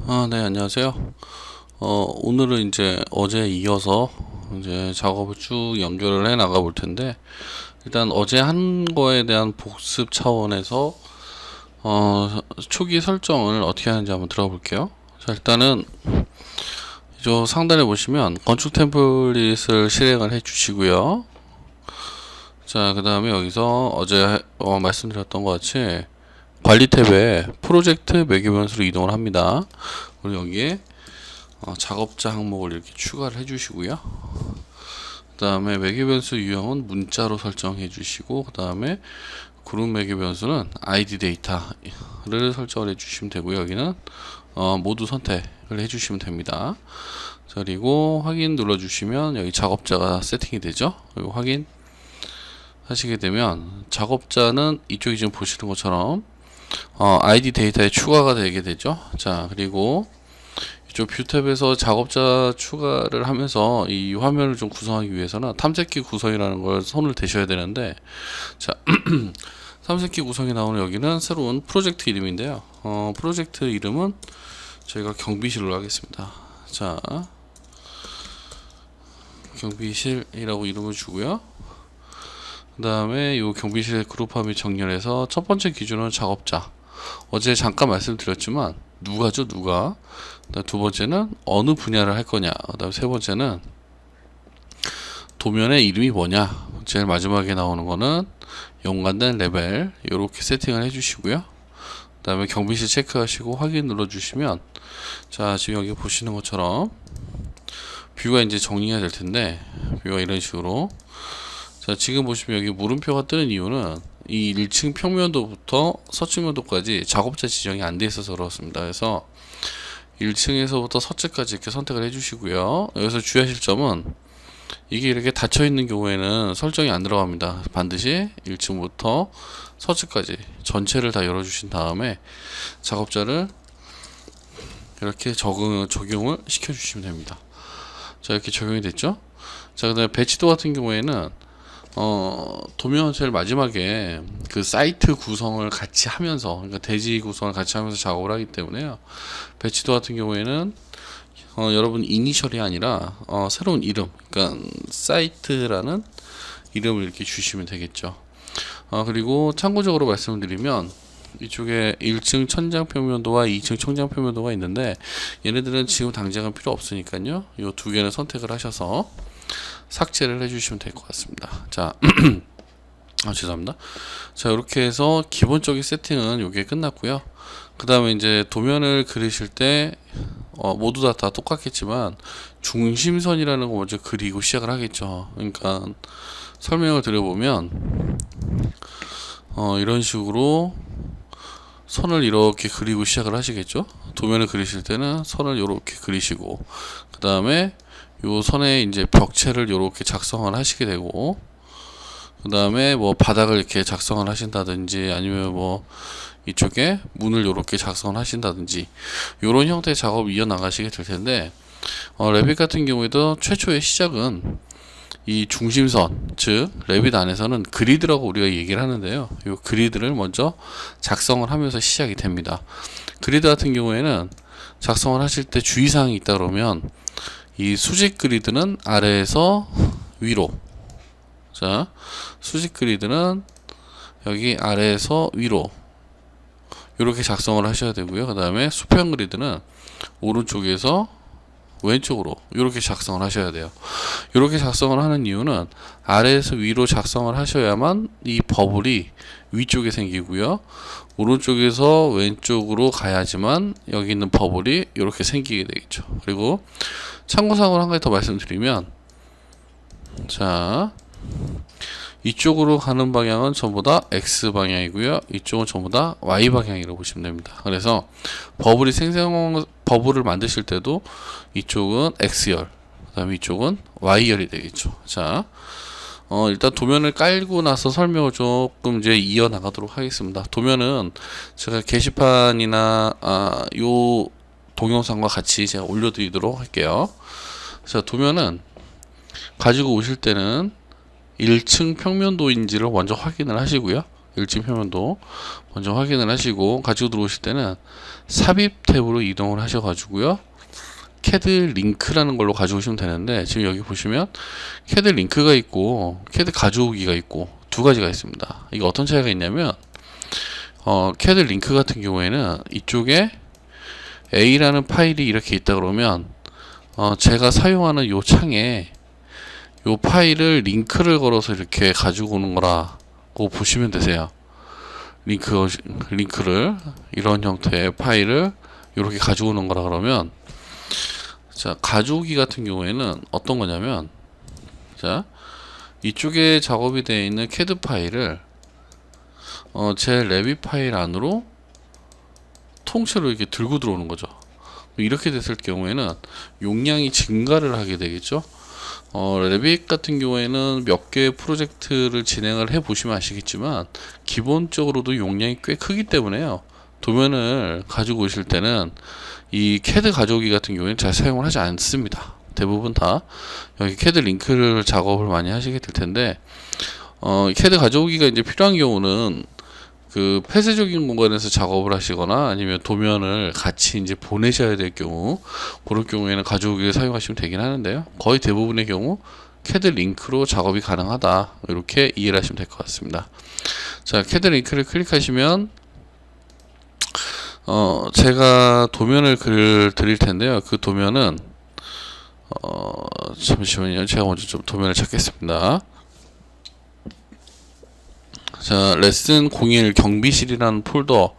네, 안녕하세요. 오늘은 이제 어제 이어서 이제 작업을 쭉 연결을 해 나가 볼 텐데, 일단 어제 한 거에 대한 복습 차원에서, 초기 설정을 어떻게 하는지 한번 들어가 볼게요. 자, 일단은, 저 상단에 보시면 건축 템플릿을 실행을 해 주시고요. 자, 그 다음에 여기서 어제 말씀드렸던 것 같이 관리 탭에 프로젝트 매개 변수로 이동을 합니다. 그리고 여기에 작업자 항목을 이렇게 추가를 해주시고요. 그 다음에 매개 변수 유형은 문자로 설정해 주시고, 그 다음에 그룹 매개 변수는 ID 데이터를 설정을 해주시면 되고요. 여기는 모두 선택을 해주시면 됩니다. 자, 그리고 확인 눌러주시면 여기 작업자가 세팅이 되죠. 그리고 확인 하시게 되면 작업자는 이쪽에 지금 보시는 것처럼 ID 데이터에 추가가 되게 되죠. 자, 그리고 이쪽 뷰 탭에서 작업자 추가를 하면서 이 화면을 좀 구성하기 위해서는 탐색기 구성이라는 걸 손을 대셔야 되는데, 자, 탐색기 구성이 나오는 여기는 새로운 프로젝트 이름인데요. 프로젝트 이름은 저희가 경비실로 하겠습니다. 자, 경비실이라고 이름을 주고요. 그 다음에 이 경비실 그룹화 및 정렬해서 첫 번째 기준은 작업자. 어제 잠깐 말씀드렸지만 누가죠, 누가. 그다음 두 번째는 어느 분야를 할 거냐. 그다음 세 번째는 도면의 이름이 뭐냐. 제일 마지막에 나오는 거는 연관된 레벨. 이렇게 세팅을 해주시고요. 그다음에 경비실 체크하시고 확인 눌러주시면, 자, 지금 여기 보시는 것처럼 뷰가 이제 정리가 될 텐데, 뷰가 이런 식으로. 자, 지금 보시면 여기 물음표가 뜨는 이유는 이 1층 평면도부터 서측면도까지 작업자 지정이 안 돼 있어서 그렇습니다. 그래서 1층에서부터 서측까지 이렇게 선택을 해주시고요. 여기서 주의하실 점은 이게 이렇게 닫혀 있는 경우에는 설정이 안 들어갑니다. 반드시 1층부터 서측까지 전체를 다 열어주신 다음에 작업자를 이렇게 적용을 시켜주시면 됩니다. 자, 이렇게 적용이 됐죠? 자, 그 다음에 배치도 같은 경우에는 도면 제일 마지막에 그 사이트 구성을 같이 하면서, 그러니까 대지 구성을 같이 하면서 작업을 하기 때문에요. 배치도 같은 경우에는 여러분 이니셜이 아니라 새로운 이름, 그러니까 사이트라는 이름을 이렇게 주시면 되겠죠. 그리고 참고적으로 말씀을 드리면 이쪽에 1층 천장 표면도와 2층 천장 표면도가 있는데, 얘네들은 지금 당장은 필요 없으니까요. 이 두 개는 선택을 하셔서 삭제를 해주시면 될 것 같습니다. 자, 죄송합니다. 자, 이렇게 해서 기본적인 세팅은 요게 끝났고요. 그 다음에 이제 도면을 그리실 때 모두 다 똑같겠지만 중심선이라는 거 먼저 그리고 시작을 하겠죠. 그러니까 설명을 드려보면 이런 식으로 선을 이렇게 그리고 시작을 하시겠죠. 도면을 그리실 때는 선을 이렇게 그리시고, 그 다음에 요 선에 이제 벽체를 이렇게 작성을 하시게 되고, 그 다음에 뭐 바닥을 이렇게 작성을 하신다든지, 아니면 뭐 이쪽에 문을 이렇게 작성을 하신다든지, 이런 형태의 작업을 이어나가시게 될 텐데, 레빗 같은 경우에도 최초의 시작은 이 중심선, 즉 레빗 안에서는 그리드라고 우리가 얘기를 하는데요. 이 그리드를 먼저 작성을 하면서 시작이 됩니다. 그리드 같은 경우에는 작성을 하실 때 주의사항이 있다 그러면, 이 수직 그리드는 아래에서 위로, 자, 수직 그리드는 여기 아래에서 위로 이렇게 작성을 하셔야 되고요. 그 다음에 수평 그리드는 오른쪽에서 왼쪽으로 이렇게 작성을 하셔야 돼요. 이렇게 작성을 하는 이유는 아래에서 위로 작성을 하셔야만 이 버블이 위쪽에 생기고요, 오른쪽에서 왼쪽으로 가야지만 여기 있는 버블이 이렇게 생기게 되겠죠. 그리고 참고사항으로 한 가지 더 말씀드리면, 자, 이쪽으로 가는 방향은 전부 다 X 방향이고요, 이쪽은 전부 다 Y 방향이라고 보시면 됩니다. 그래서 버블을 만드실 때도 이쪽은 X열, 그 다음에 이쪽은 Y열이 되겠죠. 자, 일단 도면을 깔고 나서 설명을 조금 이제 이어나가도록 하겠습니다. 도면은 제가 게시판이나 요 동영상과 같이 제가 올려드리도록 할게요. 자, 도면은 가지고 오실 때는 1층 평면도인지를 먼저 확인을 하시고요. 일진 표면도 먼저 확인을 하시고 가지고 들어오실 때는 삽입 탭으로 이동을 하셔가지고요. 캐드 링크라는 걸로 가져오시면 되는데 지금 여기 보시면 캐드 링크가 있고 캐드 가져오기가 있고 두 가지가 있습니다. 이게 어떤 차이가 있냐면 캐드 링크 같은 경우에는 이쪽에 A라는 파일이 이렇게 있다 그러면 제가 사용하는 요 창에 요 파일을 링크를 걸어서 이렇게 가지고 오는 거라고 보시면 되세요. 링크를 이런 형태의 파일을 이렇게 가지고 오는 거라 그러면 자, 가져오기 같은 경우에는 어떤 거냐면 자, 이쪽에 작업이 되어 있는 캐드 파일을 제 레빗 파일 안으로 통째로 이렇게 들고 들어오는 거죠. 이렇게 됐을 경우에는 용량이 증가를 하게 되겠죠. 레빗 같은 경우에는 몇 개의 프로젝트를 진행을 해 보시면 아시겠지만 기본적으로도 용량이 꽤 크기 때문에요. 도면을 가지고 오실 때는 이 캐드 가져오기 같은 경우에는 잘 사용을 하지 않습니다. 대부분 다 여기 캐드 링크를 작업을 많이 하시게 될 텐데 캐드 가져오기가 이제 필요한 경우는 그 폐쇄적인 공간에서 작업을 하시거나 아니면 도면을 같이 이제 보내셔야 될 경우 그런 경우에는 가져오기를 사용하시면 되긴 하는데요. 거의 대부분의 경우 캐드 링크로 작업이 가능하다 이렇게 이해를 하시면 될 것 같습니다. 자, 캐드 링크를 클릭하시면 제가 도면을 드릴 텐데요. 그 도면은 잠시만요. 제가 먼저 좀 도면을 찾겠습니다. 자, 레슨 01 경비실이라는 폴더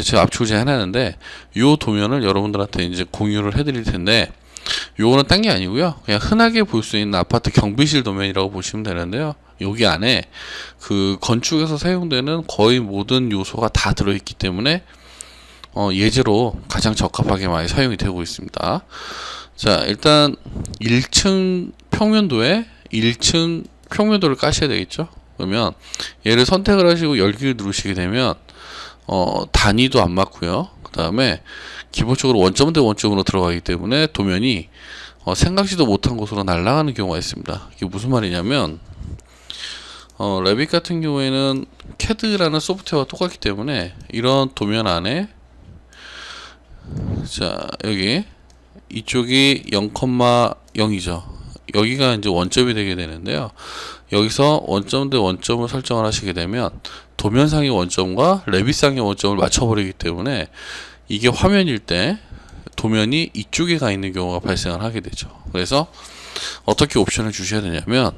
제가 압축을 해놨는데 요 도면을 여러분들한테 이제 공유를 해드릴 텐데 요거는 딴 게 아니고요. 그냥 흔하게 볼 수 있는 아파트 경비실 도면이라고 보시면 되는데요. 여기 안에 그 건축에서 사용되는 거의 모든 요소가 다 들어있기 때문에 예제로 가장 적합하게 많이 사용이 되고 있습니다. 자, 일단 1층 평면도에 1층 평면도를 까셔야 되겠죠. 그러면 얘를 선택을 하시고 열기를 누르시게 되면 단위도 안 맞고요. 그 다음에 기본적으로 원점 대 원점으로 들어가기 때문에 도면이 생각지도 못한 곳으로 날아가는 경우가 있습니다. 이게 무슨 말이냐면 레빗 같은 경우에는 CAD라는 소프트웨어와 똑같기 때문에 이런 도면 안에 자, 여기 이쪽이 0,0이죠. 여기가 이제 원점이 되게 되는데요. 여기서 원점 대 원점을 설정을 하시게 되면 도면상의 원점과 레빗상의 원점을 맞춰버리기 때문에 이게 화면일 때 도면이 이쪽에 가 있는 경우가 발생을 하게 되죠. 그래서 어떻게 옵션을 주셔야 되냐면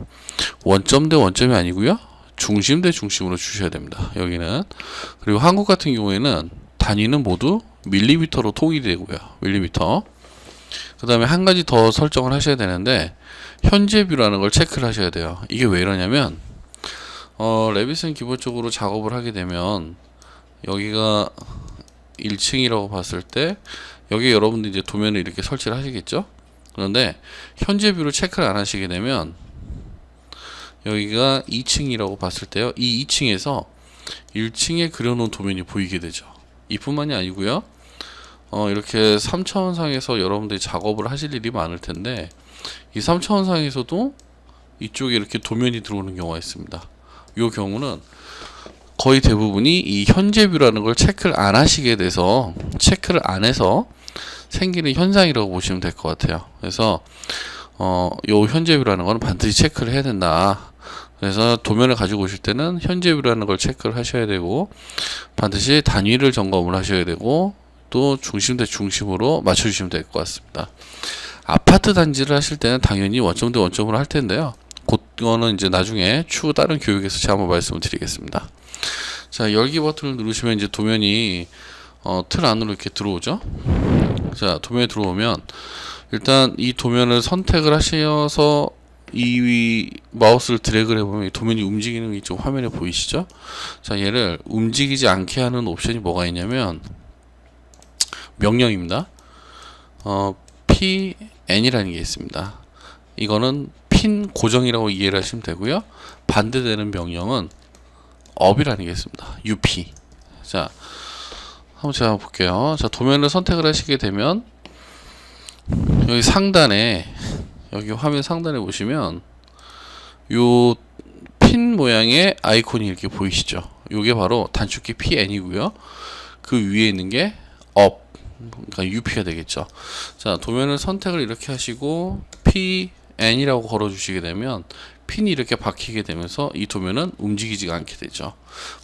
원점 대 원점이 아니고요. 중심 대 중심으로 주셔야 됩니다. 여기는. 그리고 한국 같은 경우에는 단위는 모두 밀리미터로 통일이 되고요. 밀리미터. 그 다음에 한 가지 더 설정을 하셔야 되는데 현재 뷰라는 걸 체크를 하셔야 돼요. 이게 왜 이러냐면 레빗은 기본적으로 작업을 하게 되면 여기가 1층이라고 봤을 때 여기 여러분들 이제 도면을 이렇게 설치를 하시겠죠. 그런데 현재 뷰를 체크를 안 하시게 되면 여기가 2층이라고 봤을 때요. 이 2층에서 1층에 그려놓은 도면이 보이게 되죠. 이뿐만이 아니고요. 이렇게 3차원상에서 여러분들이 작업을 하실 일이 많을 텐데 이 3차원상에서도 이쪽에 이렇게 도면이 들어오는 경우가 있습니다. 이 경우는 거의 대부분이 이 현재뷰라는 걸 체크를 안 하시게 돼서 체크를 안 해서 생기는 현상이라고 보시면 될 것 같아요. 그래서 요 현재뷰라는 건 반드시 체크를 해야 된다. 그래서 도면을 가지고 오실 때는 현재뷰라는 걸 체크를 하셔야 되고 반드시 단위를 점검을 하셔야 되고 또 중심 대 중심으로 맞춰주시면 될 것 같습니다. 아파트 단지를 하실 때는 당연히 원점 대 원점으로 할 텐데요. 그거는 이제 나중에 추후 다른 교육에서 제가 한번 말씀을 드리겠습니다. 자, 열기 버튼을 누르시면 이제 도면이 틀 안으로 이렇게 들어오죠. 자, 도면에 들어오면 일단 이 도면을 선택을 하셔서 이 마우스를 드래그를 해보면 이 도면이 움직이는 게 좀 화면에 보이시죠? 자, 얘를 움직이지 않게 하는 옵션이 뭐가 있냐면 명령입니다. PN이라는 게 있습니다. 이거는 핀 고정이라고 이해를 하시면 되고요. 반대되는 명령은 up이라는 게 있습니다. UP. 자, 한번 제가 볼게요. 자, 도면을 선택을 하시게 되면 여기 상단에 여기 화면 상단에 보시면 요 핀 모양의 아이콘이 이렇게 보이시죠? 요게 바로 단축키 PN이고요. 그 위에 있는 게 up, 그러니까 UP가 되겠죠. 자, 도면을 선택을 이렇게 하시고 PN이라고 걸어주시게 되면 핀이 이렇게 박히게 되면서 이 도면은 움직이지가 않게 되죠.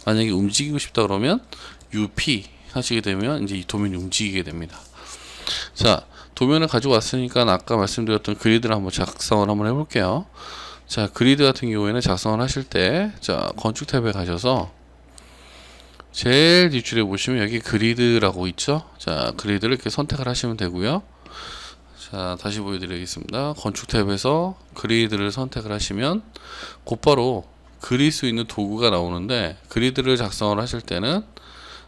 만약에 움직이고 싶다 그러면 UP 하시게 되면 이제 이 도면이 움직이게 됩니다. 자, 도면을 가지고 왔으니까 아까 말씀드렸던 그리드를 한번 작성을 한번 해볼게요. 자, 그리드 같은 경우에는 작성을 하실 때, 자, 건축 탭에 가셔서 제일 뒷줄에 보시면 여기 그리드라고 있죠. 자, 그리드를 이렇게 선택을 하시면 되고요. 자, 다시 보여드리겠습니다. 건축 탭에서 그리드를 선택을 하시면 곧바로 그릴 수 있는 도구가 나오는데, 그리드를 작성을 하실 때는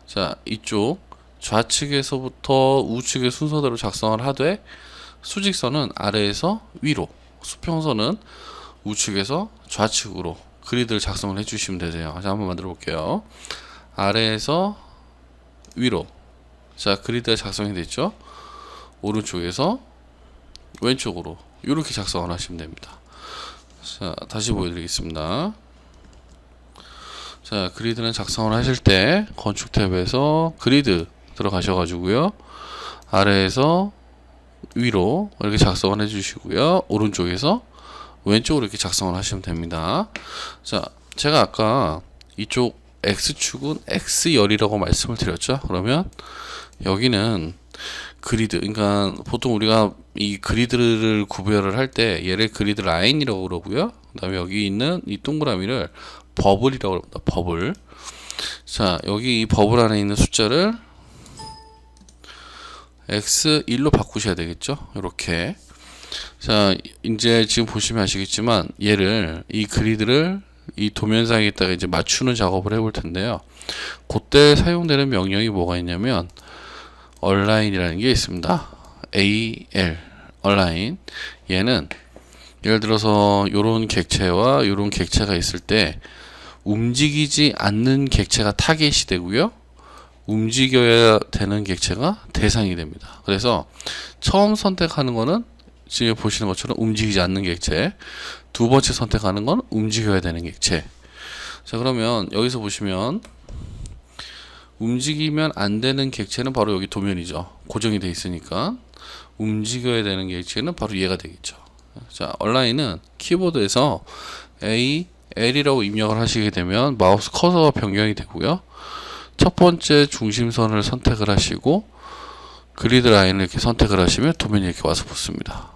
자, 이쪽 좌측에서부터 우측의 순서대로 작성을 하되, 수직선은 아래에서 위로, 수평선은 우측에서 좌측으로 그리드를 작성을 해주시면 되세요. 자, 한번 만들어 볼게요. 아래에서 위로, 자, 그리드가 작성이 됐죠. 오른쪽에서 왼쪽으로 이렇게 작성을 하시면 됩니다. 자, 다시 보여드리겠습니다. 자, 그리드는 작성을 하실 때 건축 탭에서 그리드 들어가셔가지고요, 아래에서 위로 이렇게 작성을 해주시고요, 오른쪽에서 왼쪽으로 이렇게 작성을 하시면 됩니다. 자, 제가 아까 이쪽 X축은 X열이라고 말씀을 드렸죠. 그러면 여기는 그리드, 그러니까 보통 우리가 이 그리드를 구별을 할 때 얘를 그리드 라인이라고 그러고요, 그 다음에 여기 있는 이 동그라미를 버블이라고 합니다. 버블. 자, 여기 이 버블 안에 있는 숫자를 X1로 바꾸셔야 되겠죠. 이렇게. 자, 이제 지금 보시면 아시겠지만 얘를, 이 그리드를 이 도면상에다가 이제 맞추는 작업을 해볼 텐데요. 그때 사용되는 명령이 뭐가 있냐면 얼라인이라는 게 있습니다. AL 얼라인. 얘는 예를 들어서 요런 객체와 요런 객체가 있을 때 움직이지 않는 객체가 타겟이 되고요, 움직여야 되는 객체가 대상이 됩니다. 그래서 처음 선택하는 거는 지금 보시는 것처럼 움직이지 않는 객체, 두 번째 선택하는 건 움직여야 되는 객체. 자, 그러면 여기서 보시면 움직이면 안 되는 객체는 바로 여기 도면이죠. 고정이 되어 있으니까. 움직여야 되는 객체는 바로 얘가 되겠죠. 자, 얼라인은 키보드에서 A, L이라고 입력을 하시게 되면 마우스 커서가 변경이 되고요, 첫 번째 중심선을 선택을 하시고 그리드 라인을 이렇게 선택을 하시면 도면이 이렇게 와서 붙습니다.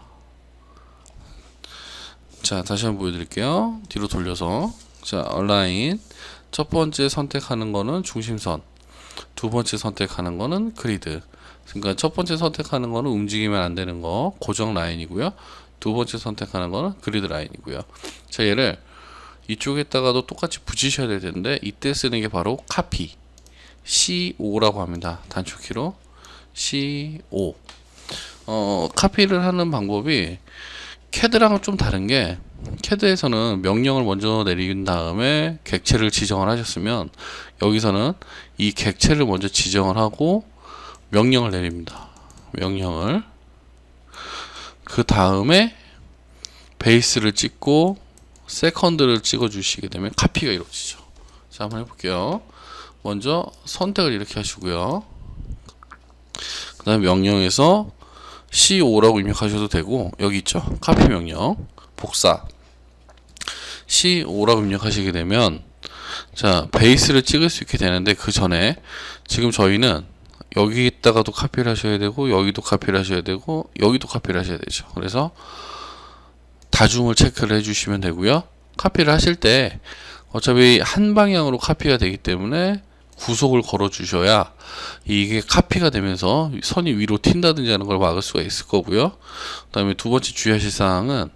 자, 다시 한번 보여드릴게요. 뒤로 돌려서. 자, 얼라인 첫 번째 선택하는 거는 중심선, 두 번째 선택하는 거는 그리드. 그러니까 첫 번째 선택하는 거는 움직이면 안 되는 거, 고정 라인이고요, 두 번째 선택하는 거는 그리드 라인이고요. 자, 얘를 이쪽에다가도 똑같이 붙이셔야 될 텐데, 이때 쓰는 게 바로 카피, C5라고 합니다. 단축키로 C5. 카피를 하는 방법이 캐드랑은 좀 다른 게, 캐드에서는 명령을 먼저 내린 다음에 객체를 지정을 하셨으면 여기서는 이 객체를 먼저 지정을 하고 명령을 내립니다. 명령을. 그 다음에 베이스를 찍고 세컨드를 찍어 주시게 되면 카피가 이루어지죠. 자, 한번 해볼게요. 먼저 선택을 이렇게 하시고요, 그 다음에 명령에서 C5라고 입력하셔도 되고, 여기 있죠, 카피 명령 복사 C5라고 입력하시게 되면 자, 베이스를 찍을 수 있게 되는데, 그 전에 지금 저희는 여기에다가도 카피를 하셔야 되고, 여기도 카피를 하셔야 되고, 여기도 카피를 하셔야 되죠. 그래서 다중을 체크를 해주시면 되고요. 카피를 하실 때 어차피 한 방향으로 카피가 되기 때문에 구속을 걸어 주셔야 이게 카피가 되면서 선이 위로 튄다든지 하는 걸 막을 수가 있을 거고요. 그 다음에 두 번째 주의하실 사항은,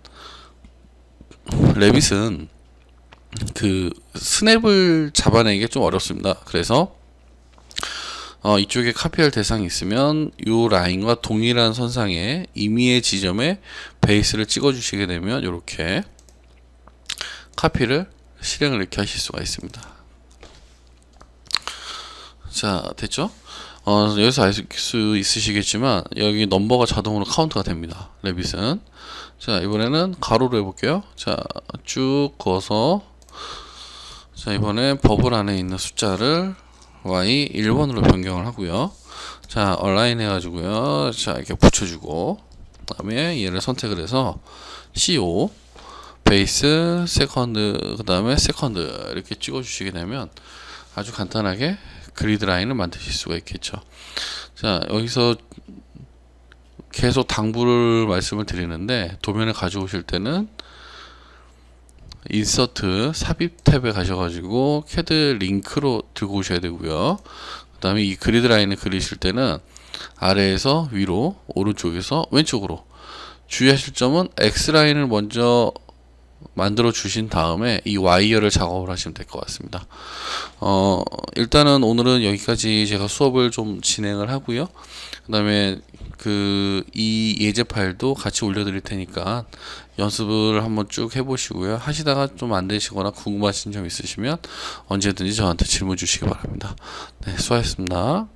레빗은 그 스냅을 잡아내기 좀 어렵습니다. 그래서 이쪽에 카피할 대상이 있으면 이 라인과 동일한 선상에 임의의 지점에 베이스를 찍어 주시게 되면 이렇게 카피를 실행을 이렇게 하실 수가 있습니다. 자, 됐죠? 여기서 알 수 있으시겠지만 여기 넘버가 자동으로 카운트가 됩니다. 레빗은. 자, 이번에는 가로로 해볼게요. 자, 쭉 그어서 자, 이번에 버블 안에 있는 숫자를 y 1번으로 변경을 하고요. 자, 얼라인 해가지고요. 자, 이렇게 붙여주고, 그 다음에 얘를 선택을 해서 CO 베이스 세컨드, 그 다음에 세컨드 이렇게 찍어 주시게 되면 아주 간단하게 그리드 라인을 만드실 수가 있겠죠. 자, 여기서 계속 당부를 말씀을 드리는데, 도면을 가져오실 때는 인서트 삽입 탭에 가셔가지고 캐드 링크로 들고 오셔야 되고요. 그 다음에 이 그리드 라인을 그리실 때는 아래에서 위로, 오른쪽에서 왼쪽으로, 주의하실 점은 X 라인을 먼저 만들어 주신 다음에 이 와이어를 작업을 하시면 될 것 같습니다. 일단은 오늘은 여기까지 제가 수업을 좀 진행을 하고요. 그 다음에 이 예제 파일도 같이 올려드릴 테니까 연습을 한번 쭉 해보시고요. 하시다가 좀 안 되시거나 궁금하신 점 있으시면 언제든지 저한테 질문 주시기 바랍니다. 네, 수고하셨습니다.